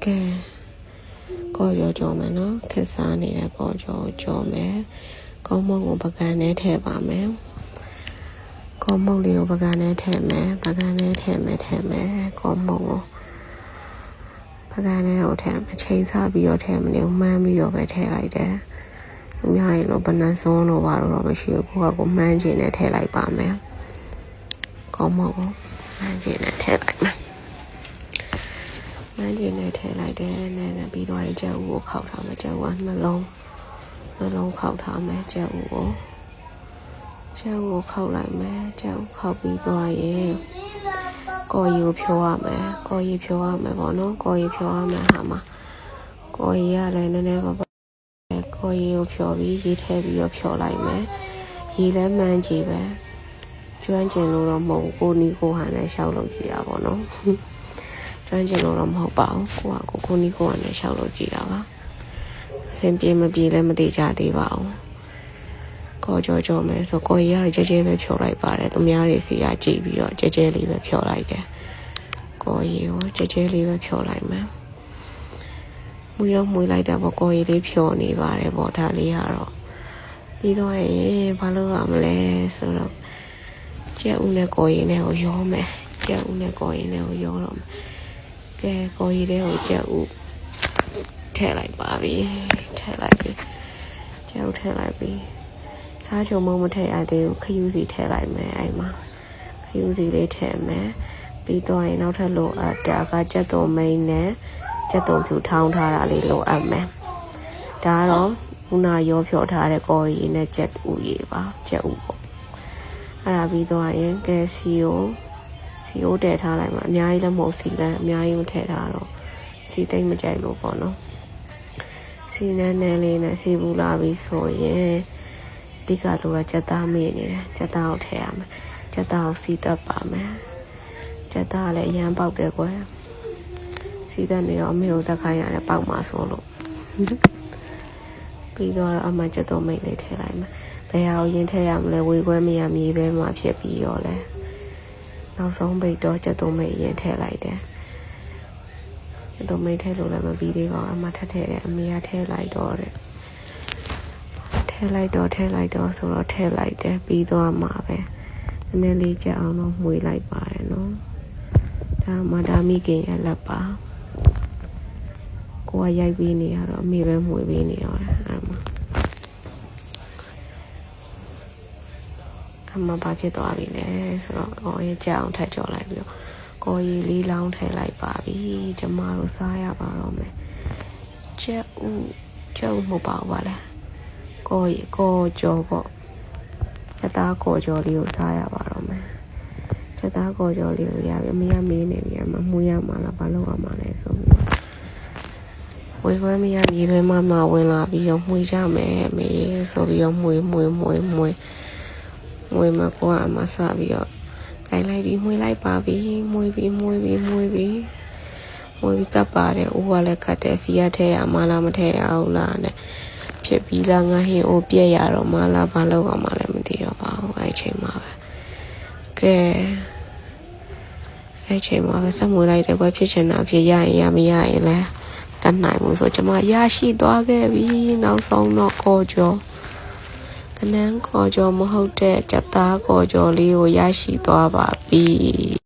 ကဲကောကြောမယ်နော်ခက်စားနေတဲ့ကောကြောမယ်ကောင်းမုံကိုပကံနဲ့ထည့်ပါမယ်ကောင်းမုံလေးကိုပကံနဲ့ထည့်မယ်ပကံနဲ့ထည့်မယ်ကောင်းမုံကိုပကံနဲ့ကိုထည့်မယ်ချိန်စားပြီးတော့ထည့်မနေမှန်းပြီးတော့ပဲထည့်လိုက်တယ်အများကြီးလို့ဘနန်းစုံလို့ပါတော့မရှိဘူးကိုကမှန်းချင်နဲ့ထည့်လိုက်ပါမယ်ကောင်းမုံကိုမှန်းချင်နဲ့ထည့်လိုက်မယ်မှန်းချင်နဲ့ထည့်လိုက်တယ်နဲ့ပြီးတော့ကြက်ဥကိုခောက်ထားမယ်ကြက်ဥကနှလုံးခောက်ထားမယ်ကြက်ဥကိုခောက်လိုက်မယ်ကြက်ဥခောက်ပြီးသွားရင်ကော်ရီကိုဖြောရမယ်ပေါ့နော်ကော်ရီဖြောရမယ်ဟာမှာကော်ရီကလည်းနည်းနည်းပါကော်ရီကိုဖြောပြီးရေထည့်ပြီးတော့ဖြောလိုက်မယ်ရေလည်းမှန်းကြည့်ပဲကျွမ်းကျင်လို့တော့မဟုတ်ကိုနီကိုဟန်နဲ့ရှောက်လို့ကြည့်တာပေါ့နော်ကျွမ်းကျင်လို့တော့မဟုတ်ပါဘူးကိုနီကိုဟန်နဲ့ရှောက်လို့ကြည့်တာပါအဆင်ပြေမပြေလည်းမသိကြသေးပါဘူးကောကြောမယ်ဆိုကော်ရီကတော့ကြဲပဲဖြောလိုက်ပါတယ်သူများတွေစီကကြည့်ပြီးတော့ကြဲလေးပဲဖြောလိုက်တယ်ကော်ရီကိုကြဲလေးပဲဖြောလိုက်မယ်မွေးလိုက်တာပေါ့ကော်ရီလေးဖြောနေပါတယ်ပေါ့ဒါလေးကတော့ပြီးတော့ရင်ဘာလို့ရမလဲဆိုတော့ကြက်ဥနဲ့ကော်ရီနဲ့ကိုရောမယ်ကြက်ဥနဲ့ကော်ရီနဲ့ကိုရောတော့ကဲကော်ရီလေးကိုကြက်ဥထည့်လိုက်ပါပြီကြက်ဥထည့်လိုက်ပြီစားချုံမုံမထည့်ရသေးဘူးခယူးစီထည့်လိုက်မယ်အဲ့မှာခယူးစီလေးထည့်မယ်ပြီးတော့ရင်နောက်ထပ်လိုအပ်တာကကြက်သွန်မိန်နဲ့ကြက်သွန်ဖြူထောင်းထားတာလေးလိုအပ်မယ်ဒါကတော့ခုနရောဖြောထားတဲ့ကော်ရီနဲ့ကြက်ဥရေပါကြက်ဥပေါ့အဲ့ဒါပြီးတော့ရင်ကဲစီကိုတည်ထားလိုက်မှာအများကြီးလည်းမဟုတ်စီလည်းအများကြီးမထည့်ထားတော့စီတိတ်မကြိုက်လို့ပေါ့နော်စီနဲ့လေးနဲ့စီဘူးလာပြီးဆိုရင်ဒီကလိုကကြက်သားမေ့နေတယ်ကြက်သားကိုထည့်ရမယ်ကြက်သားကိုစီတက်ပါမယ်ကြက်သားလည်းအရန်ပေါက်တယ်ကွယ်စီတက်နေတော့အမေကိုတက်ခိုင်းရတယ်ပေါက်မှာဆိုလို့ပြီးတော့အမှကြက်သွန်မိတ်လေးထည့်လိုက်မယ်ဘယ်ဟာကိုရင်ထည့်ရမလဲဝေခွဲမရမြေပဲမှာဖြစ်ပြီးတော့လဲနောက်ဆုံးပိတ်တော့ကြက်သွန်မိတ်ရင်ထည့်လိုက်တယ်ကြက်သွန်မိတ်ထည့်လို့လည်းမပြီးသေးပါဘူးအမှထည့်တယ်အမေကထည့်လိုက်တော့တဲ့ထည့်လိုက်တော့ဆိုတော့ထည့်လိုက်တယ်ပြီးတော့မှာပဲနည်းနည်းလေးကြအောင်တော့မှွေလိုက်ပါတယ်နော်ဒါမှဒါမိခင်ရလက်ပါကိုကရိုက်ပြီးနေရတော့အမေပဲမှွေပြီးနေရတယ်အဲ့မှာဘာဖြစ်သွားပြီလဲဆိုတော့ကိုရကြအောင်ထပ်ကြော်လိုက်ပြီးတော့ကိုရီလေးလောင်းထည့်လိုက်ပါပြီကျမတို့စားရပါတော့မယ်ကျက်ဥမဟုတ်ပါဘူးပါလားကောကြောပေါ့ချက်သားကောကြောလေးကိုစားရပါတော့မယ်ချက်သားကောကြောလေးကိုရပြီအမေကမေးနေပြီအမမှုရမှာလားဘာလို့ရမှာလဲဆိုပြီးဝေခွဲမရမြေပဲမှဝင်လာပြီးတော့မှုကြမယ်အမေဆိုပြီးတော့မှုမကွာအမစပြီးတော့ခိုင်းလိုက်ပြီးမှုလိုက်ပါပြီမှုပြီးကပ်ပါတယ်ဦးကလည်းကတ်တယ်စီရထဲရမလားမထဲရအောင်လားနဲ့ဖြစ်ပြီးလားငါဟင်းအိုးပြက်ရတော့မလားဘာလို့အောင်မလဲမသိတော့ပါဘူးအဲ့ချိန်မှာပဲကဲအဲ့ချိန်မှာပဲစမွေးလိုက်တယ်ကွဖြစ်ချင်တာဖြစ်ရရင်ရမရရင်လဲတတ်နိုင်မှုဆိုကျွန်မရရှိသွားခဲ့ပြီနောက်ဆုံးတော့ကောကြောကနန်းကောကြောမဟုတ်တဲ့ကြက်သားကောကြောလေးကိုရရှိသွားပါပြီ